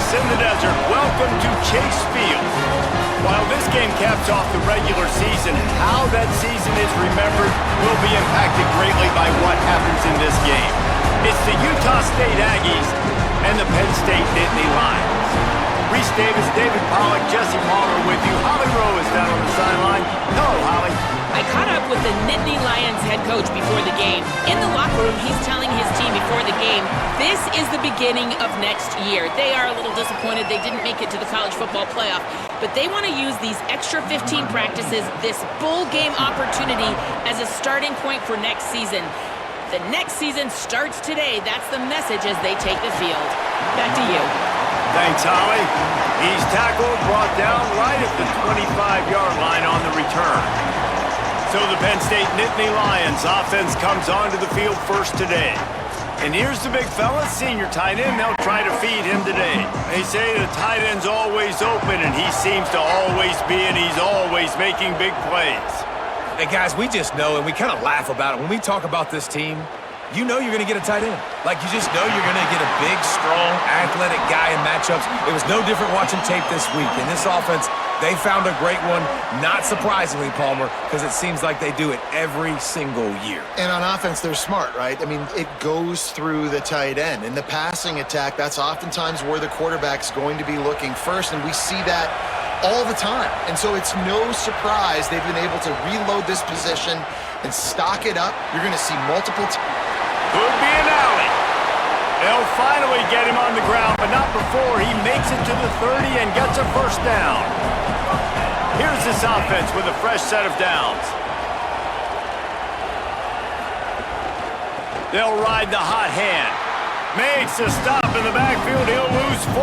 oasis in the desert, welcome to Chase Field. While this game caps off the regular season, how that season is remembered will be impacted greatly by what happens in this game. It's the Utah State Aggies and the Penn State Nittany Lions. Reese Davis, David Pollack, Jesse Palmer with you. Holly Rowe is down on the sideline. Hello, Holly. I caught up with the Nittany Lions head coach before the game. In the locker room, he's telling his team before the game, this is the beginning of next year. They are a little disappointed they didn't make it to the college football playoff, but they want to use these extra 15 practices, this bowl game opportunity, as a starting point for next season. The next season starts today. That's the message as they take the field. Back to you. Thanks, Holly. He's tackled, brought down right at the 25-yard line on the return. So the Penn State Nittany Lions offense comes onto the field first today. And here's the big fella, senior tight end. They'll try to feed him today. They say the tight end's always open, and he seems to always be, and he's always making big plays. Hey, guys, we just know, and we kind of laugh about it. When we talk about this team, you know you're going to get a tight end. Like, you just know you're going to get a big, strong, athletic guy in matchups. It was no different watching tape this week. In this offense, they found a great one, not surprisingly, Palmer, because it seems like they do it every single year. And on offense, they're smart, right? I mean, it goes through the tight end. In the passing attack, that's oftentimes where the quarterback's going to be looking first, and we see that all the time. And so it's no surprise they've been able to reload this position and stock it up. You're going to see multiple Could be an alley. They'll finally get him on the ground, but not before he makes it to the 30 and gets a first down. Here's this offense with a fresh set of downs. They'll ride the hot hand. Makes a stop in the backfield. He'll lose 4.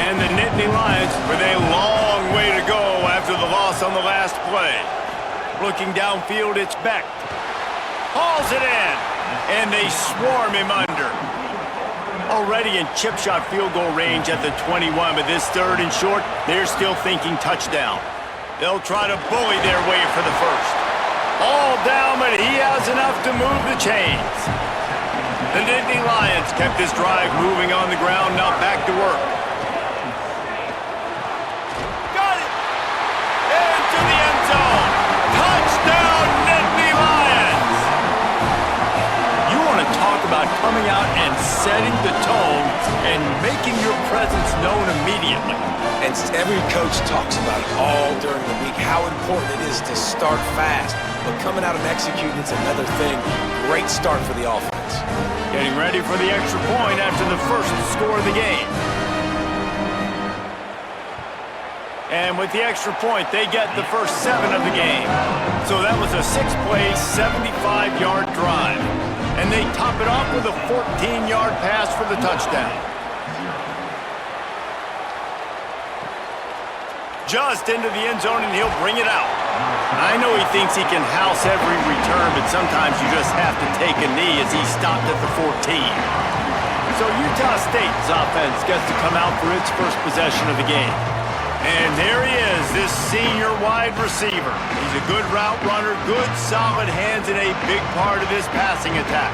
And the Nittany Lions with a long way to go after the loss on the last play. Looking downfield, it's Beck. Hauls it in, and they swarm him under. Already in chip shot field goal range at the 21, but this third and short, they're still thinking touchdown. They'll try to bully their way for the first. All down, but he has enough to move the chains. The Nittany Lions kept this drive moving on the ground, now back to work. Got it! Into the end zone. Touchdown, Nittany Lions! You want to talk about coming out and setting the tone and making your presence known immediately. And every coach talks about it all during the week, how important it is to start fast. But coming out and executing is another thing. Great start for the offense. Getting ready for the extra point after the first score of the game. And with the extra point, they get the first 7 of the game. So that was a 6-play, 75-yard drive. And they top it off with a 14-yard pass for the touchdown. Just into the end zone, and he'll bring it out. I know he thinks he can house every return, but sometimes you just have to take a knee as he stopped at the 14. So Utah State's offense gets to come out for its first possession of the game. And there he is, this senior wide receiver. He's a good route runner, good solid hands, and a big part of this passing attack.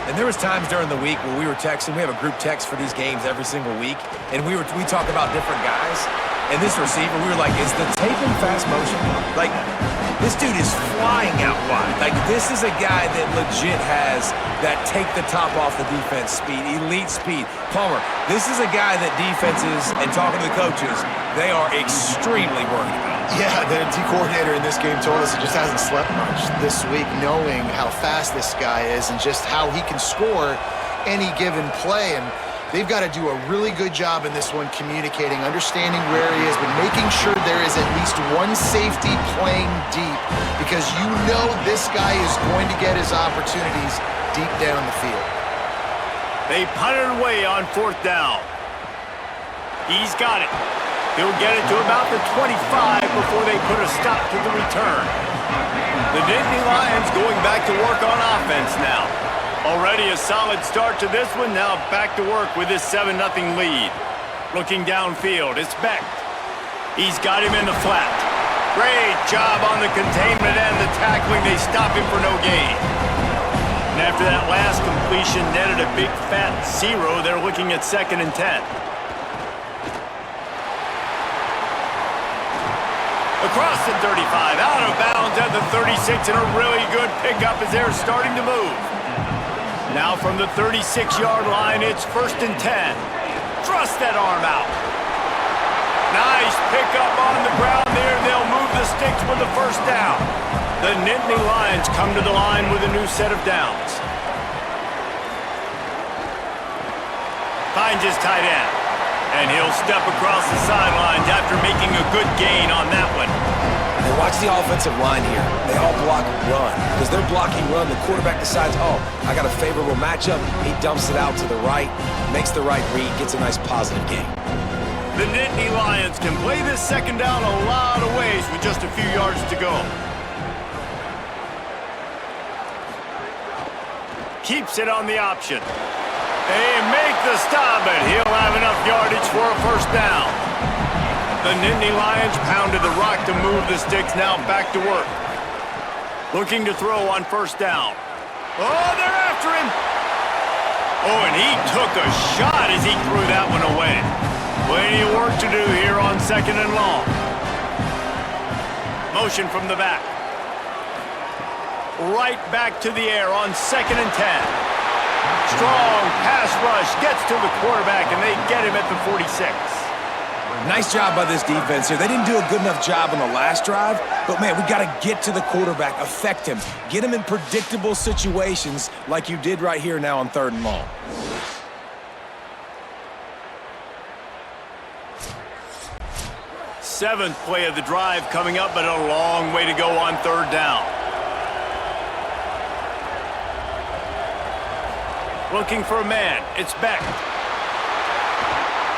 And there was times during the week where we were texting. We have a group text for these games every single week, and we talk about different guys. And this receiver, we were like, is the tape in fast motion? Like, this dude is flying out wide. Like, this is a guy that legit has that take the top off the defense speed, elite speed. Palmer, this is a guy that defenses, and talking to the coaches, they are extremely worried about. Yeah, the D coordinator in this game told us he just hasn't slept much this week, knowing how fast this guy is and just how he can score any given play. And they've got to do a really good job in this one communicating, understanding where he is, but making sure there is at least one safety playing deep, because you know this guy is going to get his opportunities deep down the field. They punt it away on 4th down. He's got it. He'll get it to about the 25 before they put a stop to the return. The Nittany Lions going back to work on offense now. Already a solid start to this one, now back to work with this 7-0 lead. Looking downfield, it's Beck. He's got him in the flat. Great job on the containment and the tackling. They stop him for no gain. And after that last completion netted a big fat 0, they're looking at 2nd and 10. Across the 35, out of bounds at the 36, and a really good pickup as they're starting to move. Now from the 36-yard line, it's 1st and 10. Thrust that arm out. Nice pickup on the ground there. They'll move the sticks with the 1st down. The Nittany Lions come to the line with a new set of downs. Finds his tight end. And he'll step across the sidelines after making a good gain on that one. And watch the offensive line here. They all block run. Because they're blocking run, the quarterback decides, oh, I got a favorable matchup. He dumps it out to the right, makes the right read, gets a nice positive gain. The Nittany Lions can play this 2nd down a lot of ways with just a few yards to go. Keeps it on the option. They make the stop, but he'll have enough yardage for a 1st down. The Nittany Lions pounded the rock to move the sticks, now back to work. Looking to throw on 1st down. Oh, they're after him. Oh, and he took a shot as he threw that one away. Plenty of work to do here on 2nd and long. Motion from the back. Right back to the air on 2nd and 10. Strong pass rush, gets to the quarterback, and they get him at the 46. Nice job by this defense here. They didn't do a good enough job on the last drive, but man, we got to get to the quarterback, affect him, get him in predictable situations like you did right here now on 3rd and long. Seventh play of the drive coming up, but a long way to go on 3rd down. Looking for a man. It's Beck.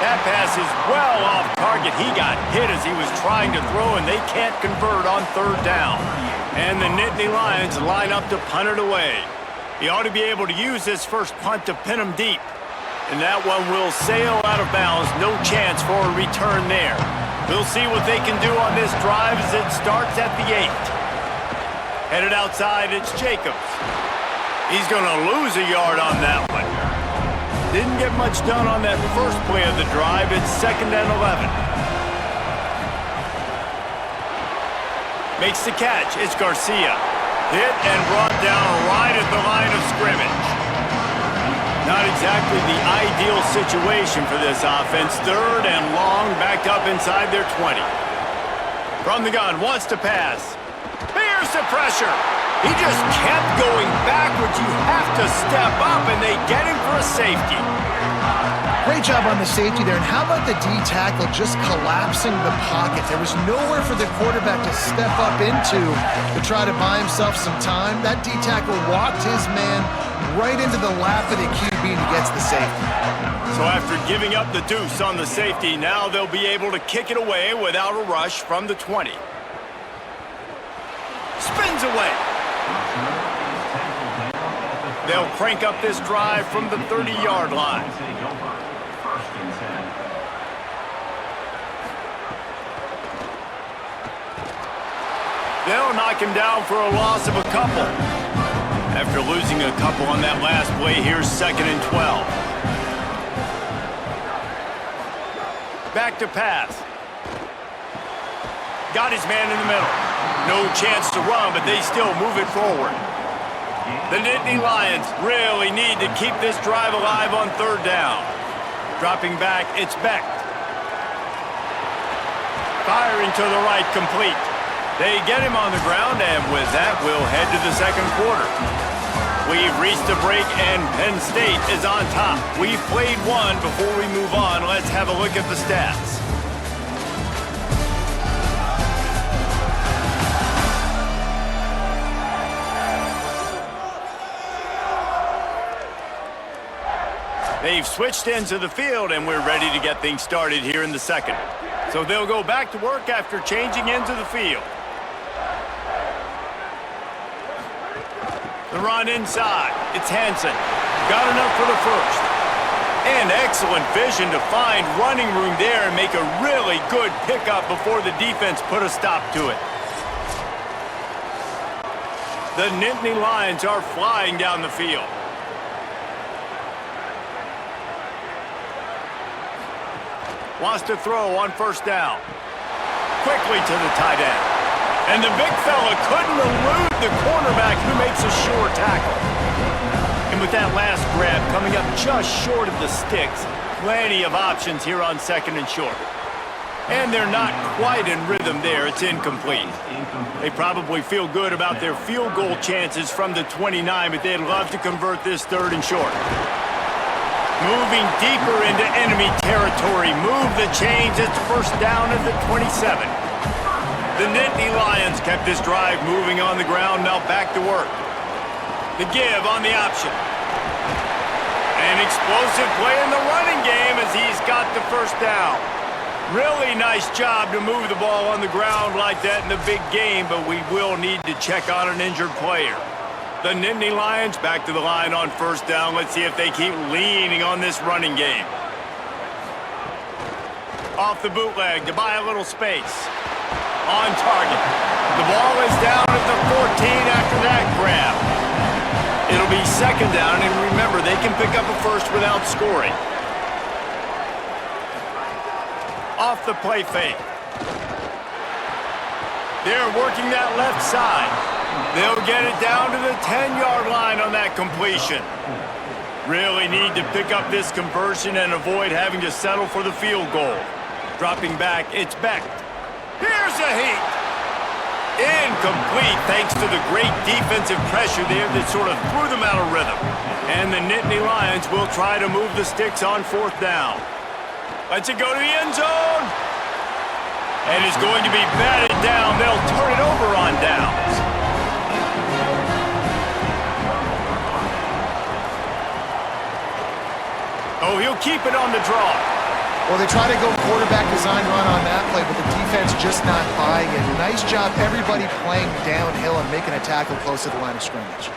That pass is well off target. He got hit as he was trying to throw, and they can't convert on 3rd down. And the Nittany Lions line up to punt it away. He ought to be able to use this first punt to pin him deep. And that one will sail out of bounds. No chance for a return there. We'll see what they can do on this drive as it starts at the 8. Headed outside, it's Jacobs. He's going to lose a yard on that one. Didn't get much done on that first play of the drive. It's 2nd and 11. Makes the catch. It's Garcia. Hit and brought down right at the line of scrimmage. Not exactly the ideal situation for this offense. 3rd and long, backed up inside their 20. From the gun, wants to pass. Here's the pressure. He just kept going backwards. You have to step up, and they get him for a safety. Great job on the safety there. And how about the D-tackle just collapsing the pocket? There was nowhere for the quarterback to step up into to try to buy himself some time. That D-tackle walked his man right into the lap of the QB, and he gets the safety. So after giving up the deuce on the safety, now they'll be able to kick it away without a rush from the 20. Spins away. They'll crank up this drive from the 30-yard line. They'll knock him down for a loss of a couple. After losing a couple on that last play, here's 2nd and 12. Back to pass. Got his man in the middle. No chance to run, but they still move it forward. The Nittany Lions really need to keep this drive alive on 3rd down. Dropping back, it's Beck. Firing to the right, complete. They get him on the ground, and with that, we'll head to the 2nd quarter. We've reached the break, and Penn State is on top. We've played one. Before we move on, let's have a look at the stats. They've switched ends of the field, and we're ready to get things started here in the 2nd. So they'll go back to work after changing ends of the field. The run inside. It's Hansen. Got enough for the 1st. And excellent vision to find running room there and make a really good pickup before the defense put a stop to it. The Nittany Lions are flying down the field. Wants to throw on 1st down. quickly to the tight end. And the big fella couldn't elude the cornerback who makes a sure tackle. And with that last grab coming up just short of the sticks, plenty of options here on 2nd and short. And they're not quite in rhythm there. It's incomplete. They probably feel good about their field goal chances from the 29, but they'd love to convert this 3rd and short. Moving deeper into enemy territory. Move the chains. It's 1st down at the 27. The Nittany Lions kept this drive moving on the ground. Now back to work. The give on the option. An explosive play in the running game as he's got the 1st down. Really nice job to move the ball on the ground like that in the big game, but we will need to check on an injured player. The Nittany Lions back to the line on 1st down. Let's see if they keep leaning on this running game. Off the bootleg to buy a little space. On target. The ball is down at the 14 after that grab. It'll be 2nd down, and remember, they can pick up a 1st without scoring. Off the play fake. They're working that left side. They'll get it down to the 10-yard line on that completion. Really need to pick up this conversion and avoid having to settle for the field goal. Dropping back, it's Beck. Here's a heat. Incomplete thanks to the great defensive pressure there that sort of threw them out of rhythm. And the Nittany Lions will try to move the sticks on 4th down. Lets it go to the end zone. And it's going to be batted down. They'll turn it over on downs. Oh, he'll keep it on the draw. Well, they try to go quarterback design run on that play, but the defense just not buying it. Nice job, everybody playing downhill and making a tackle close to the line of scrimmage.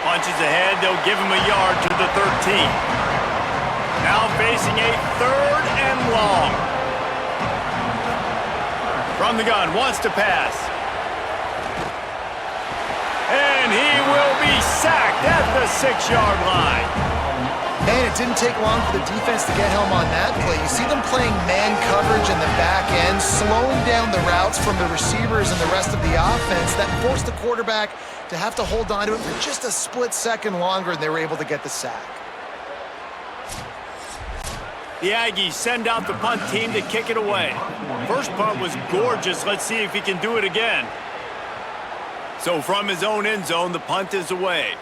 Punches ahead. They'll give him a yard to the 13. Now facing a 3rd and long. From the gun, wants to pass. And he will be sacked at the 6-yard line. And it didn't take long for the defense to get home on that play. You see them playing man coverage in the back end, slowing down the routes from the receivers and the rest of the offense. That forced the quarterback to have to hold on to it for just a split second longer, and they were able to get the sack. The Aggies send out the punt team to kick it away. First punt was gorgeous. Let's see if he can do it again. So from his own end zone, the punt is away.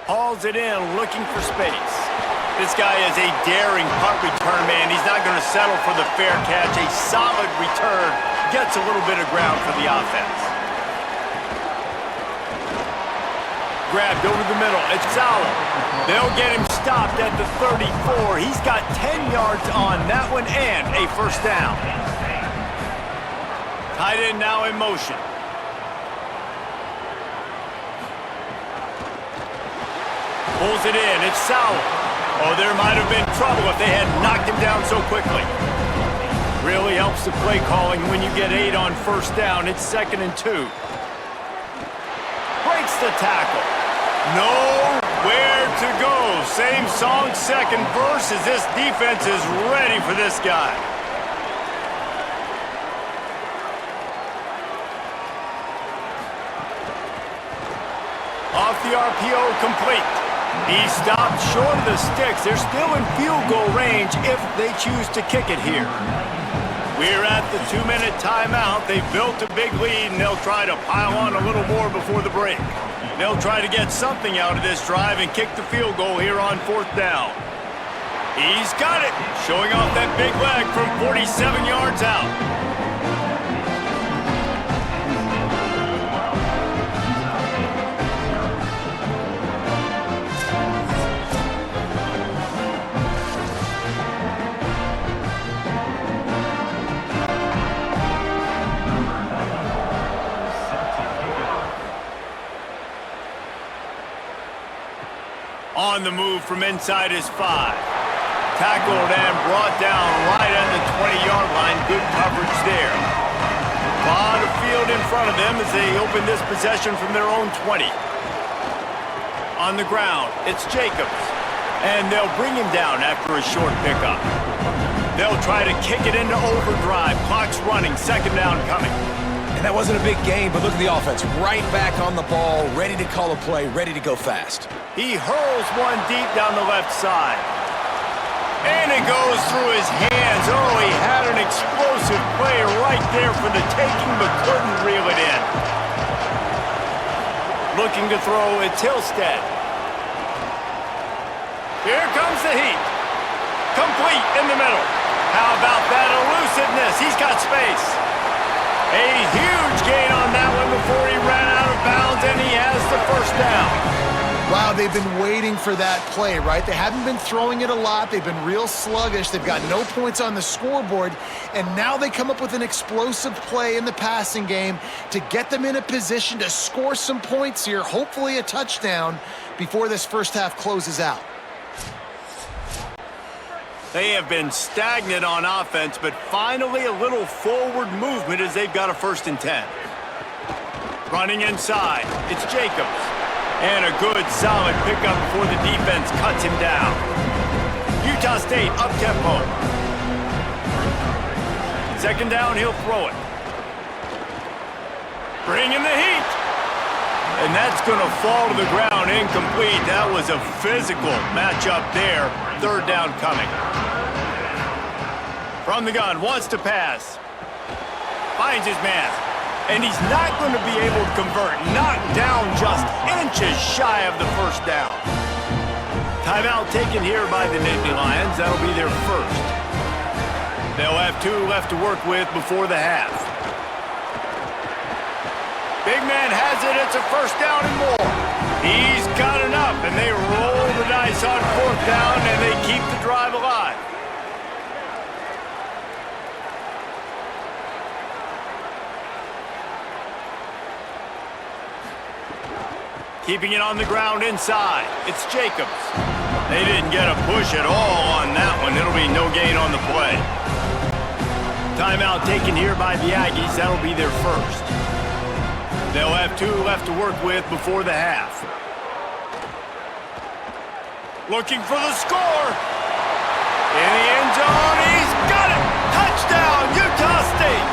Hauls it in, looking for space. This guy is a daring punt return man. He's not going to settle for the fair catch. A solid return gets a little bit of ground for the offense. Grabbed over the middle. It's Sowell. They'll get him stopped at the 34. He's got 10 yards on that one and a 1st down. Tight end now in motion. Pulls it in. It's Sowell. Oh, there might have been trouble if they had knocked him down so quickly. Really helps the play calling when you get 8 on 1st down. It's 2nd and 2. Breaks the tackle. Nowhere to go. Same song, 2nd verse, as this defense is ready for this guy. Off the RPO, complete. He stopped short of the sticks. They're still in field goal range if they choose to kick it here. We're at the 2-minute timeout. They've built a big lead, and they'll try to pile on a little more before the break. They'll try to get something out of this drive and kick the field goal here on 4th down. He's got it, showing off that big leg from 47 yards out. On the move from inside his 5. Tackled and brought down right at the 20-yard line. Good coverage there. A lot of field in front of them as they open this possession from their own 20. On the ground, it's Jacobs. And they'll bring him down after a short pickup. They'll try to kick it into overdrive. Clock's running, second down coming. And that wasn't a big gain, but look at the offense. Right back on the ball, ready to call a play, ready to go fast. He hurls one deep down the left side. And it goes through his hands. Oh, he had an explosive play right there for the taking, but couldn't reel it in. Looking to throw, it's Hillstead. Here comes the heat. Complete in the middle. How about that elusiveness? He's got space. A huge gain on that one before he ran out of bounds, and he has the first down. Wow, they've been waiting for that play, right? They haven't been throwing it a lot. They've been real sluggish. They've got no points on the scoreboard, and now they come up with an explosive play in the passing game to get them in a position to score some points here, hopefully a touchdown, before this first half closes out. They have been stagnant on offense, but finally a little forward movement as they've got a 1st and 10. Running inside, it's Jacobs. And a good, solid pickup before the defense cuts him down. Utah State up-tempo. Second down, he'll throw it. Bringing the heat. And that's going to fall to the ground incomplete. That was a physical matchup there. Third down coming. From the gun, wants to pass. Finds his man. And he's not going to be able to convert. Knocked down just inches shy of the first down. Timeout taken here by the Nittany Lions. That'll be their first. They'll have 2 left to work with before the half. Big man has it. It's a first down and more. He's got enough, and they roll the dice on 4th down, and they keep the drive alive. Keeping it on the ground inside. It's Jacobs. They didn't get a push at all on that one. It'll be no gain on the play. Timeout taken here by the Aggies. That'll be their first. They'll have 2 left to work with before the half. Looking for the score. In the end zone, he's got it! Touchdown, Utah State!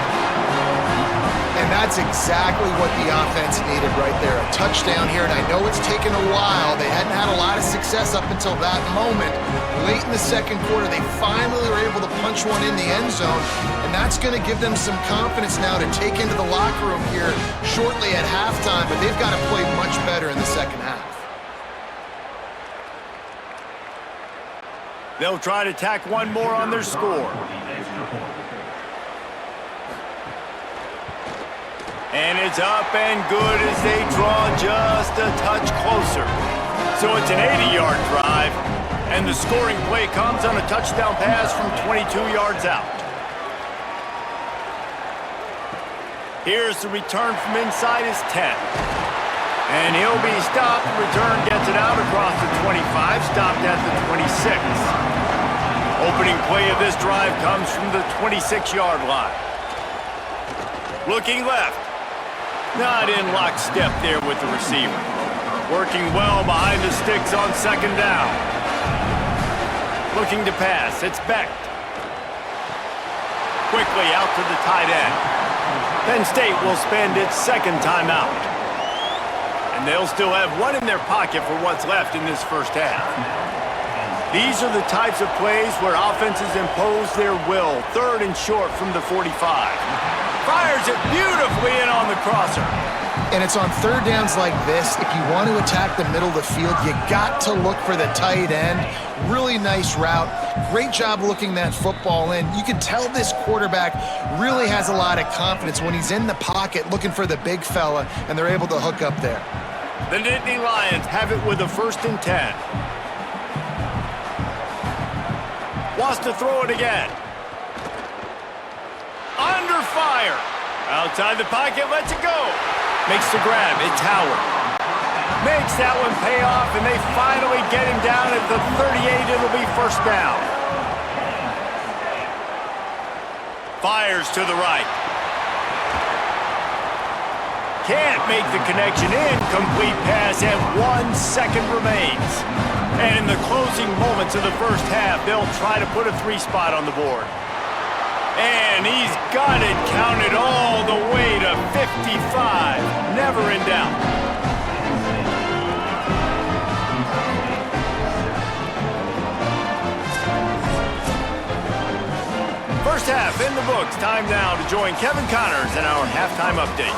And that's exactly what the offense needed right there. A touchdown here, and I know it's taken a while. They hadn't had a lot of success up until that moment. Late in the second quarter, they finally were able to punch one in the end zone, and that's going to give them some confidence now to take into the locker room here shortly at halftime, but they've got to play much better in the second half. They'll try to tack one more on their score. And it's up and good as they draw just a touch closer. So it's an 80-yard drive, and the scoring play comes on a touchdown pass from 22 yards out. Here's the return from inside his 10. And he'll be stopped. Return gets it out across the 25, stopped at the 26. Opening play of this drive comes from the 26-yard line. Looking left. Not in lockstep there with the receiver. Working well behind the sticks on second down. Looking to pass. It's Becht. Quickly out to the tight end. Penn State will spend its second timeout. And they'll still have one in their pocket for what's left in this first half. These are the types of plays where offenses impose their will. 3rd and short from the 45. Fires it beautifully in on the crosser. And it's on 3rd downs like this. If you want to attack the middle of the field, you got to look for the tight end. Really nice route. Great job looking that football in. You can tell this quarterback really has a lot of confidence when he's in the pocket looking for the big fella, and they're able to hook up there. The Nittany Lions have it with a 1st and 10. Wants to throw it again. Under fire. Outside the pocket, lets it go. Makes the grab, it's Howard. Makes that one pay off, and they finally get him down at the 38. It'll be first down. Fires to the right. Can't make the connection. Incomplete pass, and 1 second remains. And in the closing moments of the first half, they'll try to put a 3 spot on the board. And he's got it counted all the way to 55. Never in doubt. First half in the books. Time now to join Kevin Connors in our halftime update.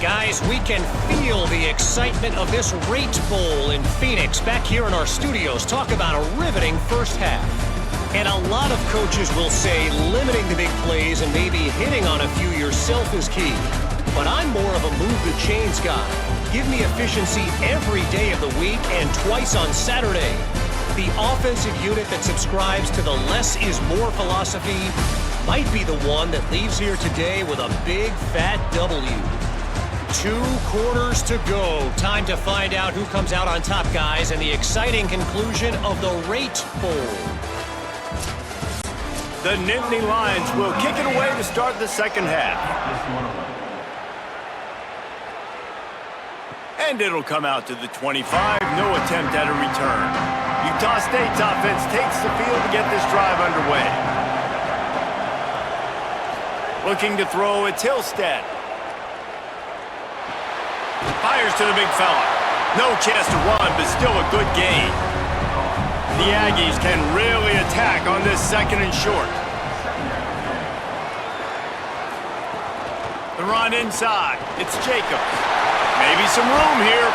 Guys, we can feel the excitement of this Rate Bowl in Phoenix back here in our studios. Talk about a riveting first half. And a lot of coaches will say limiting the big plays and maybe hitting on a few yourself is key. But I'm more of a move the chains guy. Give me efficiency every day of the week and twice on Saturday. The offensive unit that subscribes to the less is more philosophy might be the one that leaves here today with a big fat W. 2 quarters to go. Time to find out who comes out on top, guys, and the exciting conclusion of the Rate Bowl. The Nittany Lions will kick it away to start the second half. And it'll come out to the 25. No attempt at a return. Utah State's offense takes the field to get this drive underway. Looking to throw, it's Hillstead. Fires to the big fella. No chance to run, but still a good gain. The Aggies can really attack on this second and short. The run inside. It's Jacobs. Maybe some room here.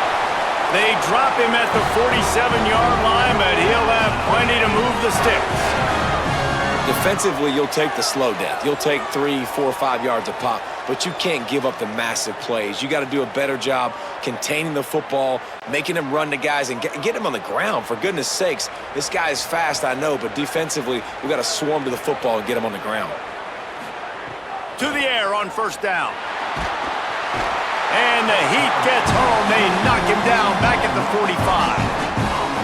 They drop him at the 47-yard line, but he'll have plenty to move the sticks. Defensively, you'll take the slow death. You'll take 3, 4, 5 yards a pop, but you can't give up the massive plays. You got to do a better job containing the football, making him run to guys, and get him on the ground. For goodness sakes, this guy is fast, I know, but defensively, we got to swarm to the football and get him on the ground. To the air on first down. And the Heat gets home. They knock him down back at the 45.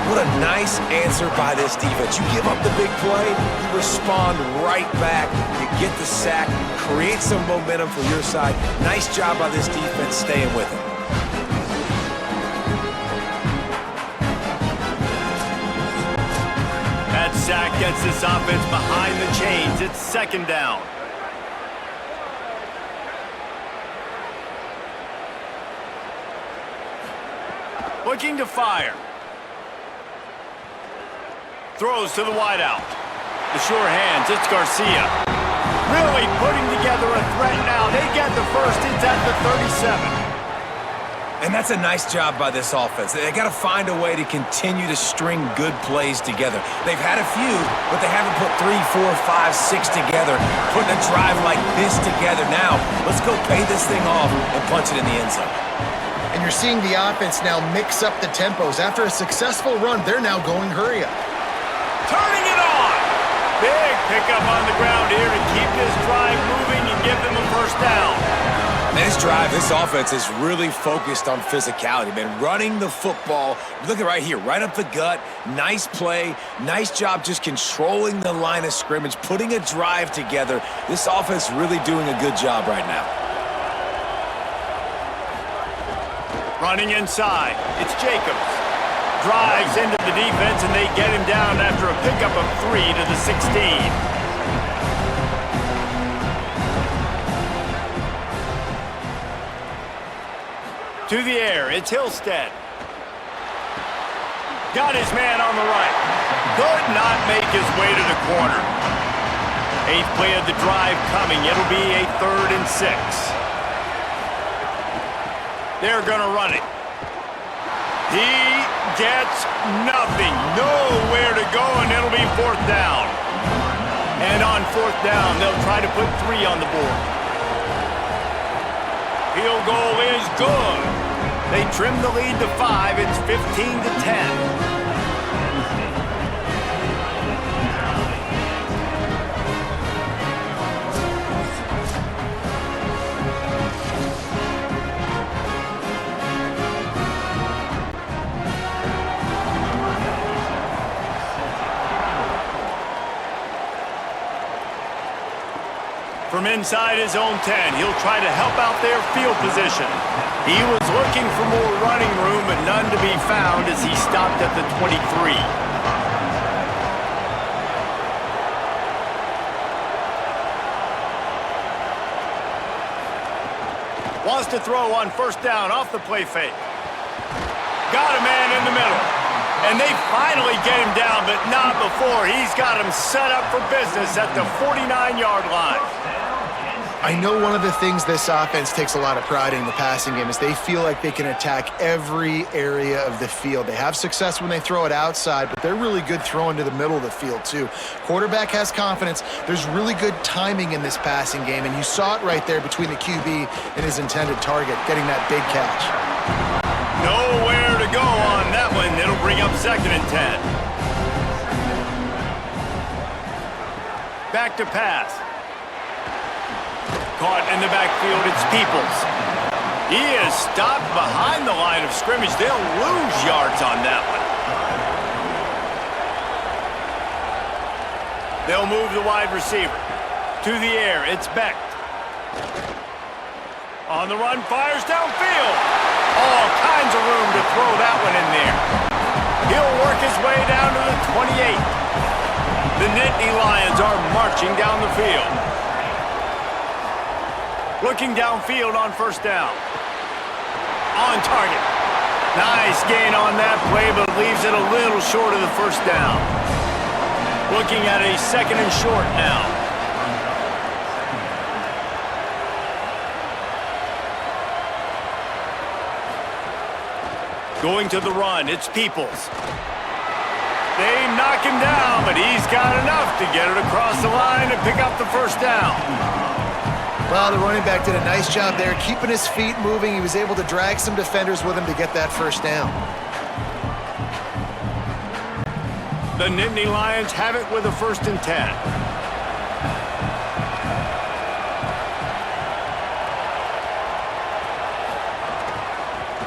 What a nice answer by this defense. You give up the big play, you respond right back, you get the sack, create some momentum for your side. Nice job by this defense staying with it. That sack gets this offense behind the chains. It's second down. Looking to fire. Throws to the wideout. The sure hands, it's Garcia. Really putting together a threat now. They get the first, it's at the 37. And that's a nice job by this offense. They got to find a way to continue to string good plays together. They've had a few, but they haven't put 3, 4, 5, 6 together, putting a drive like this together. Now, let's go pay this thing off and punch it in the end zone. And you're seeing the offense now mix up the tempos. After a successful run, they're now going hurry up. Turning it on. Big pickup on the ground here to keep this drive moving and give them a first down. Man, this offense is really focused on physicality, man. Running the football. Look at right here, right up the gut. Nice play. Nice job just controlling the line of scrimmage, putting a drive together. This offense really doing a good job right now. Running inside. It's Jacobs. Drives into the defense, and they get him down after a pickup of 3 to the 16. To the air, it's Hillstead. Got his man on the right. Could not make his way to the corner. 8th play of the drive coming. It'll be a 3rd and 6. They're going to run it. He gets nothing. Nowhere to go, and it'll be 4th down. And on 4th down, they'll try to put 3 on the board. Field goal is good. They trim the lead to 5. It's 15 to 10. inside his own 10. He'll try to help out their field position. He was looking for more running room, but none to be found as he stopped at the 23. Wants to throw on first down off the play fake. Got a man in the middle. And they finally get him down, but not before. He's got him set up for business at the 49-yard line. I know one of the things this offense takes a lot of pride in the passing game is they feel like they can attack every area of the field. They have success when they throw it outside, but they're really good throwing to the middle of the field too. Quarterback has confidence. There's really good timing in this passing game, and you saw it right there between the QB and his intended target, getting that big catch. Nowhere to go on that one. It'll bring up 2nd and 10. Back to pass. Caught in the backfield, it's Peoples. He is stopped behind the line of scrimmage. They'll lose yards on that one. They'll move the wide receiver. To the air, it's Beck. On the run, fires downfield. All kinds of room to throw that one in there. He'll work his way down to the 28. The Nittany Lions are marching down the field. Looking downfield on first down. On target. Nice gain on that play, but leaves it a little short of the first down. Looking at a 2nd and short now. Going to the run, it's Peoples. They knock him down, but he's got enough to get it across the line and pick up the first down. Well, the running back did a nice job there, keeping his feet moving. He was able to drag some defenders with him to get that first down. The Nittany Lions have it with a 1st and 10.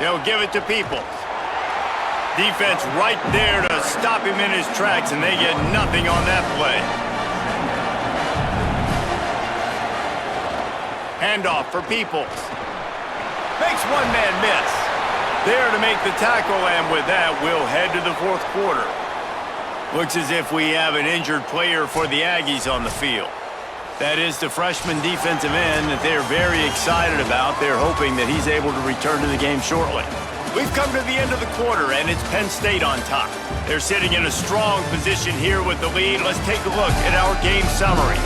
They'll give it to Peoples. Defense right there to stop him in his tracks, and they get nothing on that play. Handoff for Peoples. Makes one man miss. There to make the tackle, and with that, we'll head to the 4th quarter. Looks as if we have an injured player for the Aggies on the field. That is the freshman defensive end that they're very excited about. They're hoping that he's able to return to the game shortly. We've come to the end of the quarter, and it's Penn State on top. They're sitting in a strong position here with the lead. Let's take a look at our game summary.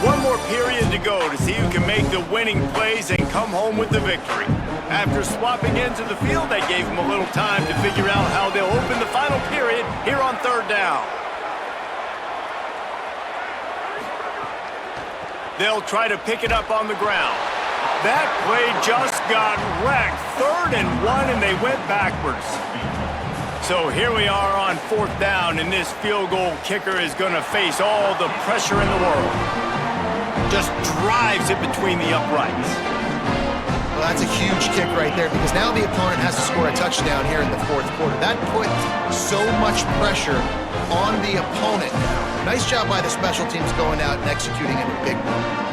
One more period to go to see who can make the winning plays and come home with the victory. After swapping ends of the field, that gave them a little time to figure out how they'll open the final period here on 3rd down. They'll try to pick it up on the ground. That play just got wrecked. 3rd and 1, and they went backwards. So here we are on 4th down, and this field goal kicker is going to face all the pressure in the world. Just drives it between the uprights. Well, that's a huge kick right there because now the opponent has to score a touchdown here in the 4th quarter. That put so much pressure on the opponent. Nice job by the special teams going out and executing in a big one.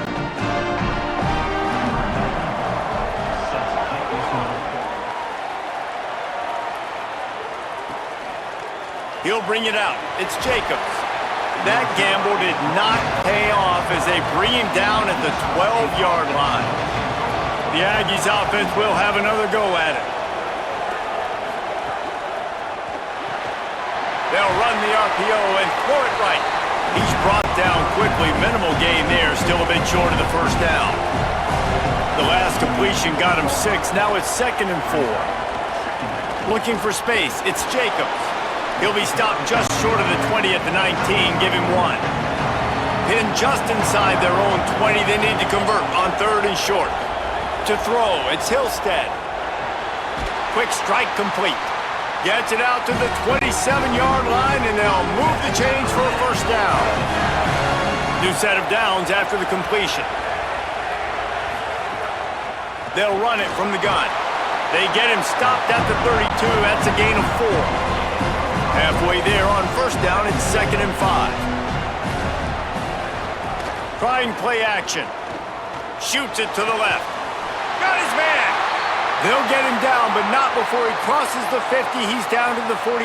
He'll bring it out. It's Jacobs. That gamble did not pay off as they bring him down at the 12-yard line. The Aggies offense will have another go at it. They'll run the RPO and throw it right. He's brought down quickly. Minimal gain there. Still a bit short of the first down. The last completion got him 6. Now it's 2nd and 4. Looking for space. It's Jacobs. He'll be stopped just short of the 20 at the 19. Give him 1. Pinned just inside their own 20. They need to convert on 3rd and short. To throw, it's Hillstead. Quick strike complete. Gets it out to the 27-yard line, and they'll move the chains for a first down. New set of downs after the completion. They'll run it from the gun. They get him stopped at the 32. That's a gain of 4. Halfway there on first down, it's 2nd and 5. Trying play action. Shoots it to the left. Got his man. They'll get him down, but not before he crosses the 50. He's down to the 49.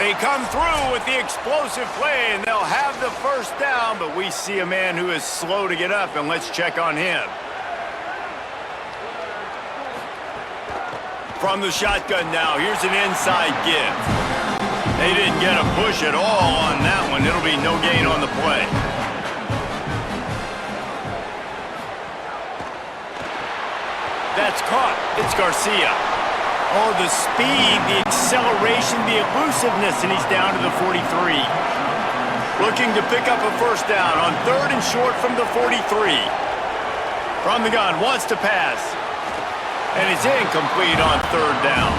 They come through with the explosive play, and they'll have the first down, but we see a man who is slow to get up, and let's check on him. From the shotgun now, here's an inside give. They didn't get a push at all on that one. It'll be no gain on the play. That's caught. It's Garcia. Oh, the speed, the acceleration, the elusiveness, and he's down to the 43. Looking to pick up a first down on 3rd and short from the 43. From the gun, wants to pass. And it's incomplete on 3rd down.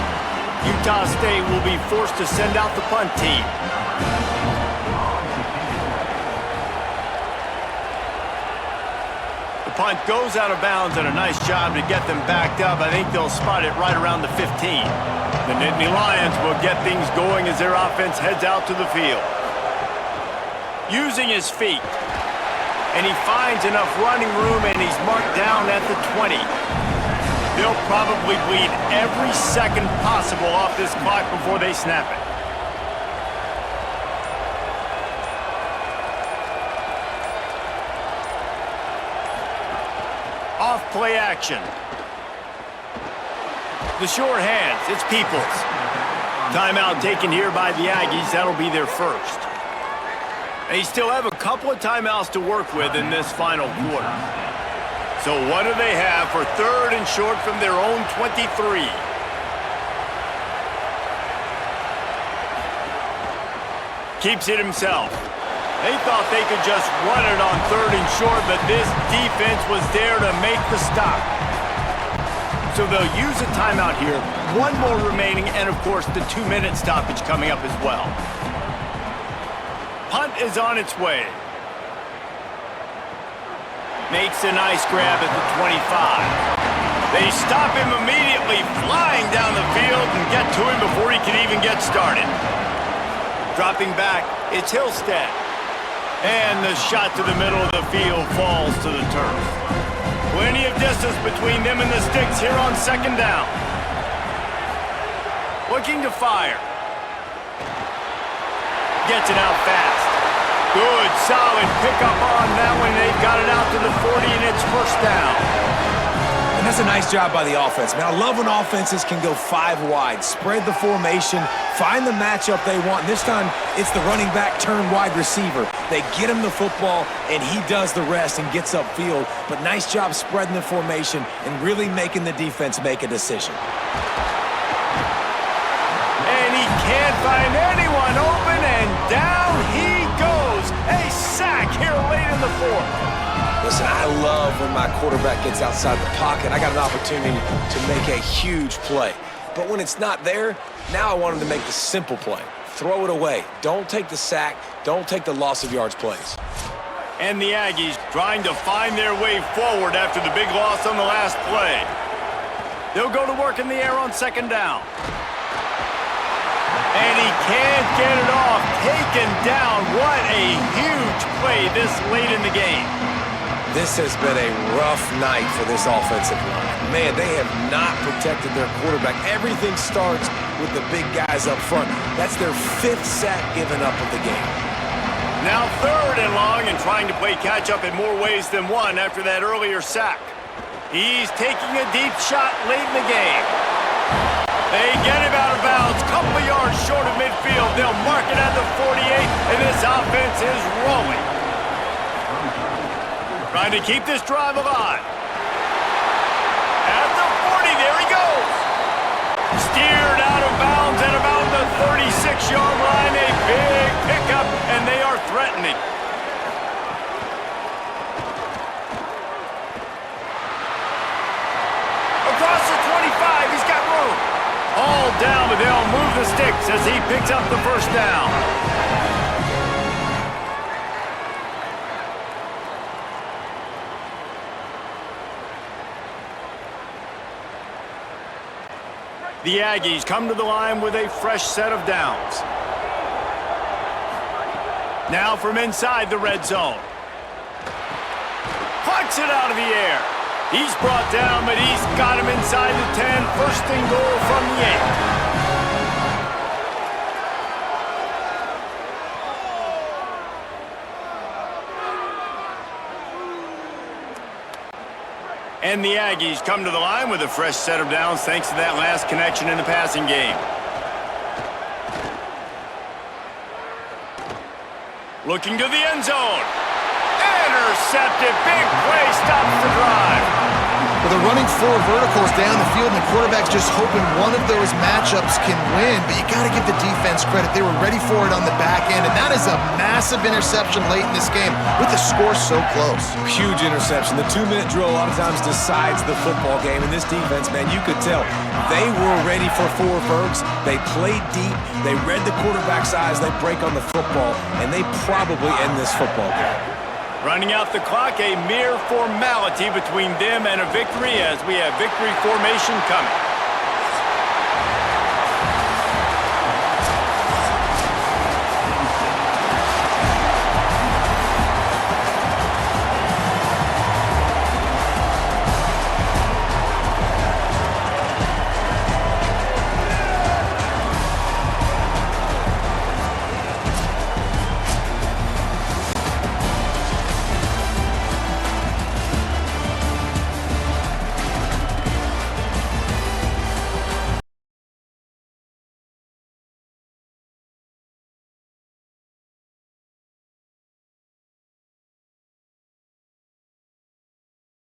Utah State will be forced to send out the punt team. The punt goes out of bounds, and a nice job to get them backed up. I think they'll spot it right around the 15. The Nittany Lions will get things going as their offense heads out to the field. Using his feet. And he finds enough running room, and he's marked down at the 20. They'll probably bleed every second possible off this clock before they snap it. Off play action. The short hands, it's Peoples. Timeout taken here by the Aggies. That'll be their first. They still have a couple of timeouts to work with in this final quarter. So what do they have for 3rd and short from their own 23? Keeps it himself. They thought they could just run it on 3rd and short, but this defense was there to make the stop. So they'll use a timeout here. One more remaining, and of course the 2-minute stoppage coming up as well. Punt is on its way. Makes a nice grab at the 25. They stop him immediately, flying down the field and get to him before he can even get started. Dropping back, it's Hillstead. And the shot to the middle of the field falls to the turf. Plenty of distance between them and the sticks here on 2nd down. Looking to fire. Gets it out fast. Good, solid pickup on that one. They've got it out to the 40, and it's first down. And that's a nice job by the offense, man. I love when offenses can go 5 wide, spread the formation, find the matchup they want. This time, it's the running back turned wide receiver. They get him the football, and he does the rest and gets upfield. But nice job spreading the formation and really making the defense make a decision. And he can't find anyone open, and down he goes. A sack here late in the 4th. Listen, I love when my quarterback gets outside the pocket. I got an opportunity to make a huge play. But when it's not there, now I want him to make the simple play. Throw it away. Don't take the sack. Don't take the loss of yards plays. And the Aggies trying to find their way forward after the big loss on the last play. They'll go to work in the air on 2nd down. And he can't get it off. Taken down. What a huge play this late in the game. This has been a rough night for this offensive line. Man, they have not protected their quarterback. Everything starts with the big guys up front. That's their 5th sack given up of the game. Now 3rd and long, and trying to play catch-up in more ways than one after that earlier sack. He's taking a deep shot late in the game. They get him out of bounds, couple of yards short of midfield. They'll mark it at the 48, and this offense is rolling. Trying to keep this drive alive. At the 40, there he goes. Steered out of bounds at about the 36-yard line. A big pickup, and they are threatening. Across the 25, he's got room. All down, but they'll move the sticks as he picks up the first down. The Aggies come to the line with a fresh set of downs. Now from inside the red zone. Pucks it out of the air. He's brought down, but he's got him inside the 10. First and goal from the 8. And the Aggies come to the line with a fresh set of downs thanks to that last connection in the passing game. Looking to the end zone. Intercepted. Big play. Stops the drive. Well, they're running 4 verticals down the field, and the quarterback's just hoping one of those matchups can win. But you got to give the defense credit. They were ready for it on the back end, and that is a massive interception late in this game with the score so close. Huge interception. The 2-minute drill a lot of times decides the football game. And this defense, man, you could tell they were ready for 4 verts. They played deep. They read the quarterback's eyes. They break on the football, and they probably end this football game. Running out the clock, a mere formality between them and a victory as we have victory formation coming.